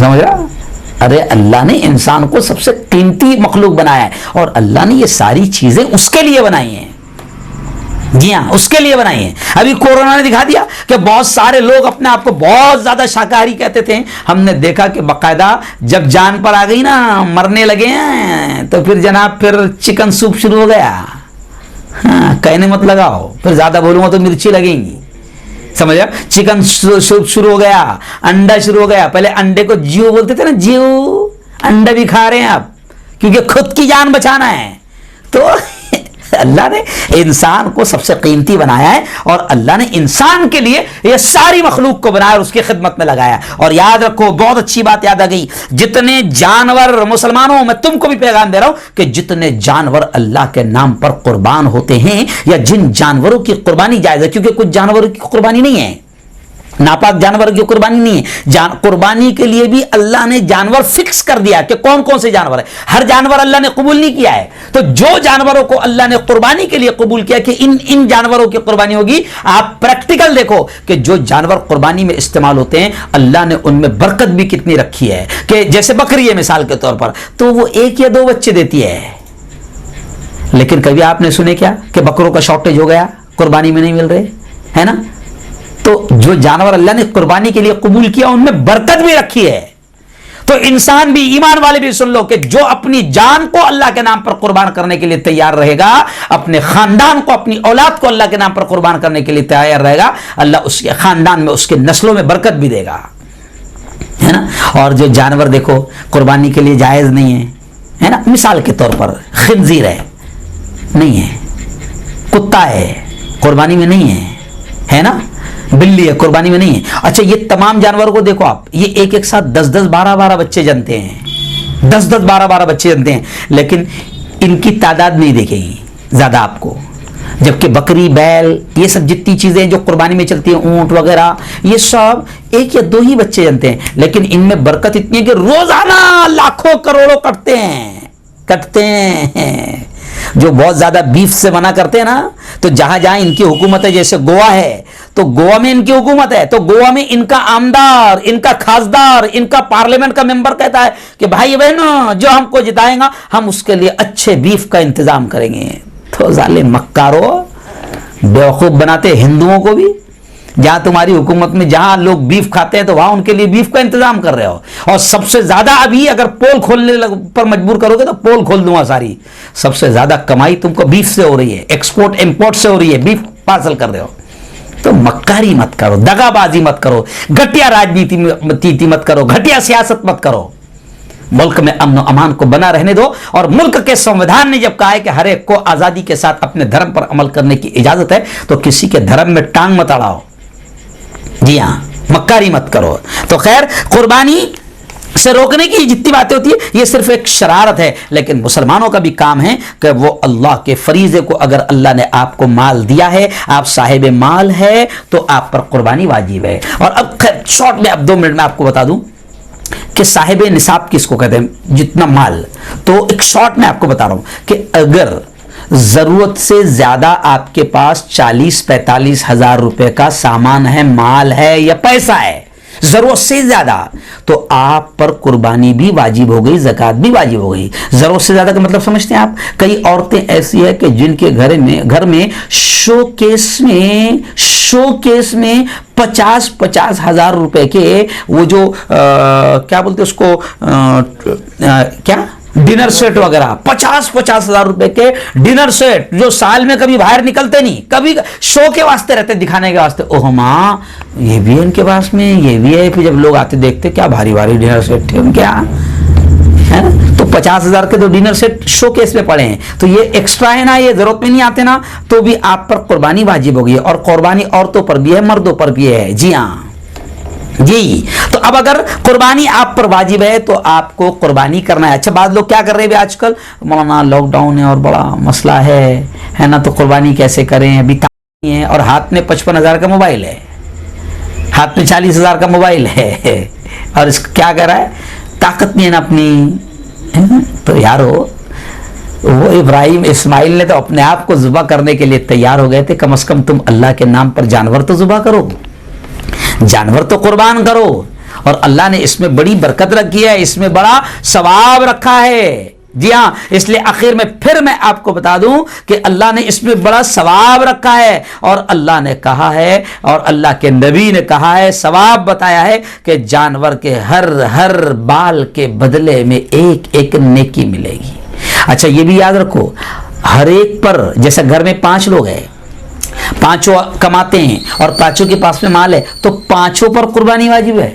سمجھ رہا؟ ارے اللہ نے انسان کو سب سے قیمتی مخلوق بنایا ہے اور اللہ نے یہ ساری چیزیں اس کے لیے بنائی ہیں. جی ہاں، اس کے لیے بنائی ہیں. ابھی کورونا نے دکھا دیا کہ بہت سارے لوگ اپنے آپ کو بہت زیادہ شاکاہاری کہتے تھے. ہم نے دیکھا کہ باقاعدہ جب جان پر آ گئی نا، مرنے لگے ہیں، تو پھر جناب پھر چکن سوپ شروع ہو گیا. ہاں، کہنے مت لگاؤ، پھر زیادہ بولوں گا تو مرچی لگیں گی. سمجھا؟ چکن سوپ شروع ہو گیا، انڈا شروع ہو گیا. پہلے انڈے کو جیو بولتے تھے نا، جیو. انڈا بھی کھا رہے ہیں اب، کیونکہ خود کی جان بچانا ہے. تو اللہ نے انسان کو سب سے قیمتی بنایا ہے اور اللہ نے انسان کے لیے یہ ساری مخلوق کو بنایا اور اس کی خدمت میں لگایا. اور یاد رکھو، بہت اچھی بات یاد آ گئی، جتنے جانور، مسلمانوں میں تم کو بھی پیغام دے رہا ہوں کہ جتنے جانور اللہ کے نام پر قربان ہوتے ہیں، یا جن جانوروں کی قربانی جائز ہے، کیونکہ کچھ جانوروں کی قربانی نہیں ہے، ناپاک جانور کی قربانی نہیں ہے. قربانی کے لیے بھی اللہ نے جانور فکس کر دیا کہ کون کون سے جانور ہے. ہر جانور اللہ نے قبول نہیں کیا ہے. تو جو جانوروں کو اللہ نے قربانی کے لیے قبول کیا کہ ان جانوروں کی قربانی ہوگی، آپ پریکٹیکل دیکھو کہ جو جانور قربانی میں استعمال ہوتے ہیں، اللہ نے ان میں برکت بھی کتنی رکھی ہے. کہ جیسے بکری ہے مثال کے طور پر، تو وہ 1 یا 2 بچے دیتی ہے. لیکن کبھی آپ نے سنے کیا کہ بکروں کا شارٹیج ہو گیا، قربانی میں نہیں مل رہے، ہے نا؟ تو جو جانور اللہ نے قربانی کے لیے قبول کیا، ان میں برکت بھی رکھی ہے. تو انسان بھی، ایمان والے بھی سن لو کہ جو اپنی جان کو اللہ کے نام پر قربان کرنے کے لیے تیار رہے گا، اپنے خاندان کو، اپنی اولاد کو اللہ کے نام پر قربان کرنے کے لیے تیار رہے گا، اللہ اس کے خاندان میں، اس کے نسلوں میں برکت بھی دے گا، ہے نا؟ اور جو جانور دیکھو قربانی کے لیے جائز نہیں ہے نا، مثال کے طور پر خنزیر ہے، نہیں ہے. کتا ہے، قربانی میں نہیں ہے نا؟ بلی ہے، قربانی میں نہیں ہے. اچھا، یہ تمام جانوروں کو دیکھو آپ، یہ ایک ساتھ 10-10 12-12 بچے جنتے ہیں، 10-10 12-12 بچے جنتے ہیں، لیکن ان کی تعداد نہیں دیکھے گی زیادہ آپ کو. جبکہ بکری، بیل، یہ سب جتنی چیزیں جو قربانی میں چلتی ہیں، اونٹ وغیرہ، یہ سب 1 یا 2 ہی بچے جنتے ہیں، لیکن ان میں برکت اتنی ہے کہ روزانہ لاکھوں کروڑوں کٹتے ہیں. جو بہت زیادہ بیف سے منع کرتے ہیں نا، تو جہاں جہاں ان کی حکومت ہے، جیسے گوا ہے، تو گوا میں ان کی حکومت ہے، تو گوا میں ان کا آمدار، ان کا خاصدار، ان کا پارلیمنٹ کا ممبر کہتا ہے کہ بھائی بہنوں، جو ہم کو جتائیں گا، ہم اس کے لیے اچھے بیف کا انتظام کریں گے. تو ظالم مکارو، بیوقوف بناتے ہندوؤں کو بھی. جہاں تمہاری حکومت میں جہاں لوگ بیف کھاتے ہیں، تو وہاں ان کے لیے بیف کا انتظام کر رہے ہو. اور سب سے زیادہ ابھی اگر پول کھولنے پر مجبور کرو گے تو پول کھول دوں گا ساری. سب سے زیادہ کمائی تم کو بیف سے ہو رہی ہے، ایکسپورٹ امپورٹ سے ہو رہی ہے، بیف پارسل کر رہے ہو. تو مکاری مت کرو، دغا بازی مت کرو، گھٹیا راجنیتی مت کرو، گھٹیا سیاست مت کرو. ملک میں امن و امان کو بنا رہنے دو. اور ملک کے سنویدھان نے جب کہا ہے کہ ہر ایک کو آزادی کے ساتھ اپنے دھرم پر عمل کرنے کی اجازت ہے، تو کسی کے دھرم میں ٹانگ مت اڑاؤ. جی ہاں، مکاری مت کرو. تو خیر، قربانی سے روکنے کی جتنی باتیں ہوتی ہے، یہ صرف ایک شرارت ہے، لیکن مسلمانوں کا بھی کام ہے کہ وہ اللہ کے فریضے کو، اگر اللہ نے آپ کو مال دیا ہے، آپ صاحب مال ہے، تو آپ پر قربانی واجب ہے. اور اب خیر شارٹ میں، اب 2 منٹ میں آپ کو بتا دوں کہ صاحب نصاب کس کو کہتے ہیں، جتنا مال. تو ایک شارٹ میں آپ کو بتا رہا ہوں کہ اگر ضرورت سے زیادہ آپ کے پاس 40-45 ہزار روپے کا سامان ہے، مال ہے یا پیسہ ہے، ضرورت سے زیادہ، تو آپ پر قربانی بھی واجب ہو گئی، زکوٰۃ بھی واجب ہو گئی. ضرورت سے زیادہ کا مطلب سمجھتے ہیں آپ؟ کئی عورتیں ایسی ہیں کہ جن کے گھر میں شو کیس میں 50-50 ہزار روپے کے وہ جو کیا بولتے اس کو، کیا ڈنر سیٹ وغیرہ، 50-50 ہزار روپے کے ڈنر سیٹ، جو سال میں کبھی باہر نکلتے نہیں، کبھی شو کے واسطے رہتے، دکھانے کے واسطے. اوہ ماں، یہ بھی ہے ان کے پاس میں، یہ بھی ہے. پھر جب لوگ آتے دیکھتے کیا بھاری بھاری ڈنر سیٹ تھے ان کے یہاں، ہے نا؟ تو 50 ہزار کے 2 ڈنر سیٹ شو کیس میں پڑے ہیں، تو یہ ایکسٹرا ہے نا، یہ ضرورت میں نہیں آتے نا، تو بھی آپ پر قربانی واجب ہوگی. اور قربانی عورتوں پر بھی ہے، مردوں پر بھی ہے. جی ہاں جی. تو اب اگر قربانی آپ پر واجب ہے تو آپ کو قربانی کرنا ہے. اچھا، بعض لوگ کیا کر رہے ہیں آج کل، مولانا لاک ڈاؤن ہے اور بڑا مسئلہ ہے نا، تو قربانی کیسے کریں، ابھی نہیں ہے، اور ہاتھ میں 55 ہزار کا موبائل ہے، ہاتھ میں 40 ہزار کا موبائل ہے، اور اس کیا کر رہا ہے، طاقت نہیں ہے نا اپنی. تو یارو، وہ ابراہیم اسماعیل نے تو اپنے آپ کو ذبح کرنے کے لیے تیار ہو گئے تھے. کم از کم تم اللہ کے نام پر جانور تو ذبح کرو، جانور تو قربان کرو. اور اللہ نے اس میں بڑی برکت رکھی ہے, اس میں بڑا ثواب رکھا ہے. جی ہاں, اس لیے آخر میں پھر میں آپ کو بتا دوں کہ اللہ نے اس میں بڑا ثواب رکھا ہے, اور اللہ نے کہا ہے اور اللہ کے نبی نے کہا ہے, ثواب بتایا ہے کہ جانور کے ہر بال کے بدلے میں ایک ایک نیکی ملے گی. اچھا یہ بھی یاد رکھو, ہر ایک پر, جیسے گھر میں 5 لوگ ہیں, 5 کماتے ہیں اور 5 کے پاس میں مال ہے, تو 5 پر قربانی واجب ہے.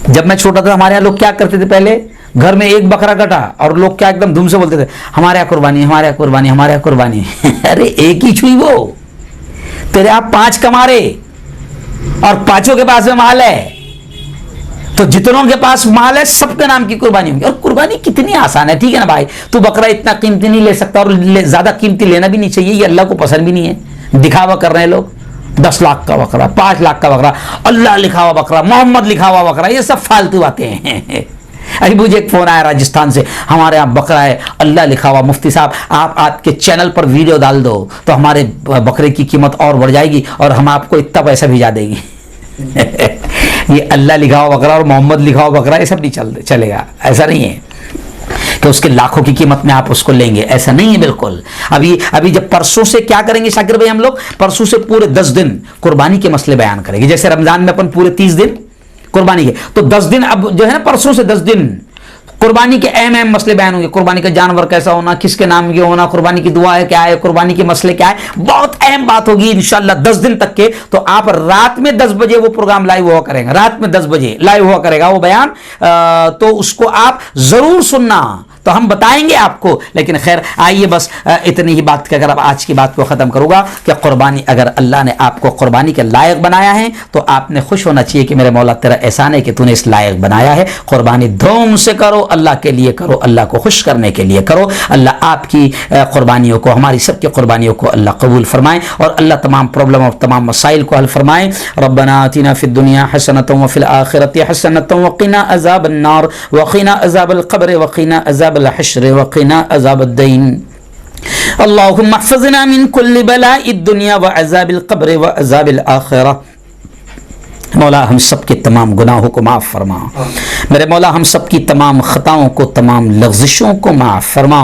جب میں چھوٹا تھا ہمارے یہاں لوگ کیا کرتے تھے, پہلے گھر میں ایک بکرا کٹا اور لوگ کیا ایک دم دھوم سے بولتے تھے, ہمارے یہاں قربانی, ہمارے یہاں قربانی, ہمارے یہاں قربانی. ارے ایک ہی چھوئی وہ, تیرے آپ 5 کما رہے اور 5 کے پاس میں مال ہے, تو جتنوں کے پاس مال ہے سب کے نام کی قربانی ہوگی. اور قربانی کتنی آسان ہے, ٹھیک ہے نا بھائی, تو بکرا اتنا قیمتی نہیں لے سکتا, اور زیادہ قیمتی لینا بھی نہیں چاہیے, یہ اللہ کو پسند بھی نہیں ہے. دکھاوا کر رہے ہیں لوگ, 10 لاکھ کا بکرا, 5 لاکھ کا بکرا, اللہ لکھا ہوا بکرا, محمد لکھا ہوا بکرا, یہ سب فالتو باتیں ہیں. ابھی مجھے ایک فون آیا راجستھان سے, ہمارے یہاں بکرا ہے اللہ لکھا ہوا, مفتی صاحب آپ کے چینل پر ویڈیو ڈال دو تو ہمارے بکرے کی قیمت اور بڑھ جائے گی اور ہم آپ کو اتنا پیسہ بھیجا دیں گے. یہ اللہ لکھا ہوا بکرا اور محمد لکھا ہوا بکرا یہ سب نہیں چلے گا. ایسا نہیں ہے کہ اس کے لاکھوں کی قیمت میں آپ اس کو لیں گے, ایسا نہیں ہے بالکل. ابھی جب پرسوں سے کیا کریں گے شاکر بھائی, ہم لوگ پرسوں سے پورے 10 دن قربانی کے مسئلے بیان کریں گے. جیسے رمضان میں اپن پورے 30 دن قربانی کے, تو 10 دن اب جو ہے نا, پرسوں سے 10 دن قربانی کے اہم مسئلے بیان ہوں گے. قربانی کا جانور کیسا ہونا, کس کے نام یہ ہونا, قربانی کی دعا ہے کیا ہے, قربانی کے مسئلے کیا ہے, بہت اہم بات ہوگی انشاءاللہ 10 دن تک کے. تو آپ رات میں 10 بجے وہ پروگرام لائیو ہوا کریں گے, رات میں 10 بجے لائیو ہوا کرے گا وہ بیان, تو اس کو آپ ضرور سننا, تو ہم بتائیں گے آپ کو. لیکن خیر آئیے بس اتنی ہی بات کر اب آج کی بات کو ختم کروں گا کہ قربانی, اگر اللہ نے آپ کو قربانی کے لائق بنایا ہے تو آپ نے خوش ہونا چاہیے کہ میرے مولا تیرا احسان ہے کہ تو نے اس لائق بنایا ہے. قربانی دھوم سے کرو, اللہ کے لیے کرو, اللہ کو خوش کرنے کے لیے کرو. اللہ آپ کی قربانیوں کو, ہماری سب کی قربانیوں کو اللہ قبول فرمائے, اور اللہ تمام پرابلم اور تمام مسائل کو حل فرمائے. ربنا آتنا فی الدنیا حسنۃ وفی الآخرۃ حسنۃ وقنا عذاب النار وقنا عذاب القبر وقنا عذاب الحشر وقنا عذاب الدین. اللهم احفظنا من كل بلاء الدنيا وعذاب القبر وعذاب الآخرة. مولا ہم سب کے تمام گناہوں کو معاف فرما, میرے مولا ہم سب کی تمام خطاؤں کو, تمام لغزشوں کو معاف فرما.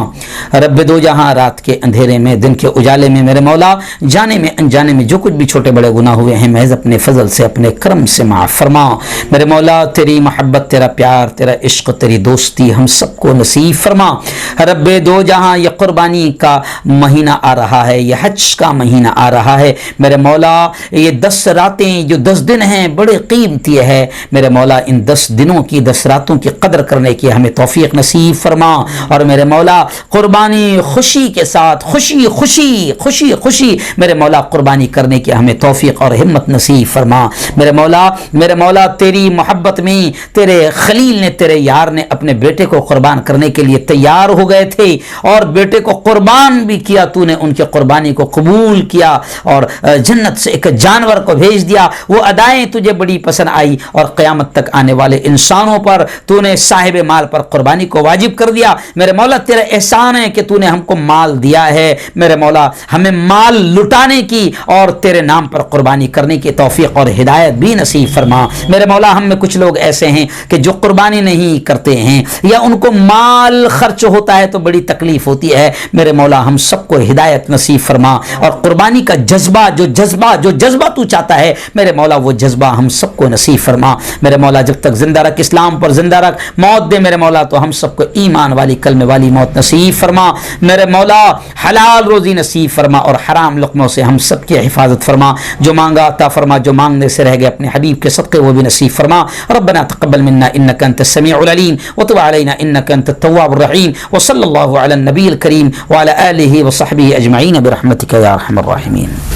رب دو جہاں, رات کے اندھیرے میں دن کے اجالے میں میرے مولا جانے میں انجانے میں جو کچھ بھی چھوٹے بڑے گناہ ہوئے ہیں محض اپنے فضل سے, اپنے کرم سے معاف فرما. میرے مولا تیری محبت, تیرا پیار, تیرا عشق, تیری دوستی ہم سب کو نصیب فرما. رب دو جہاں یہ قربانی کا مہینہ آ رہا ہے, یہ حج کا مہینہ آ رہا ہے میرے مولا, یہ 10 راتیں جو 10 دن ہیں بڑے قیمتی ہے میرے مولا. ان 10 دنوں کی 10 راتوں کی قدر کرنے کی ہمیں توفیق نصیب فرما. اور میرے مولا قربانی خوشی کے ساتھ, خوشی خوشی خوشی خوشی میرے مولا قربانی کرنے کی ہمیں توفیق اور ہمت نصیب فرما. میرے مولا تیری محبت میں تیرے خلیل نے, تیرے یار نے اپنے بیٹے کو قربان کرنے کے لیے تیار ہو گئے تھے, اور بیٹے کو قربان بھی کیا. تو نے ان کی قربانی کو قبول کیا اور جنت سے ایک جانور کو بھیج دیا. وہ ادائیں تجھے بڑی پسند آئی, اور قیامت تک آنے والے انسانوں پر تو نے صاحب مال پر قربانی کو واجب کر دیا. میرے مولا تیرا احسان ہے کہ تو نے ہم کو مال دیا ہے. میرے مولا ہمیں مال لٹانے کی اور تیرے نام پر قربانی کرنے کی توفیق اور ہدایت بھی نصیب فرما. میرے مولا ہم میں کچھ لوگ ایسے ہیں کہ جو قربانی نہیں کرتے ہیں, یا ان کو مال خرچ ہوتا ہے تو بڑی تکلیف ہوتی ہے. میرے مولا ہم سب کو ہدایت نصیب فرما, اور قربانی کا جذبہ جو جذبہ تو چاہتا ہے میرے مولا وہ جذبہ ہم سب کو نصیب فرما. میرے مولا جب تک زندہ رکھ, اسلام پر زندہ رکھ, موت دے میرے مولا تو ہم سب کو ایمان والی کلمے والی موت نصیب فرما. میرے مولا حلال روزی نصیب فرما, اور حرام لقموں سے ہم سب کی حفاظت فرما. جو مانگا عطا فرما, جو مانگنے سے رہ گئے اپنے حبیب کے صدقے وہ بھی نصیب فرما. ربنا تقبل منا انك انت السميع العليم وتب علينا انك انت التواب الرحيم. وصلى الله على النبي الكريم وعلى اله وصحبه اجمعين برحمتك يا ارحم الراحمين.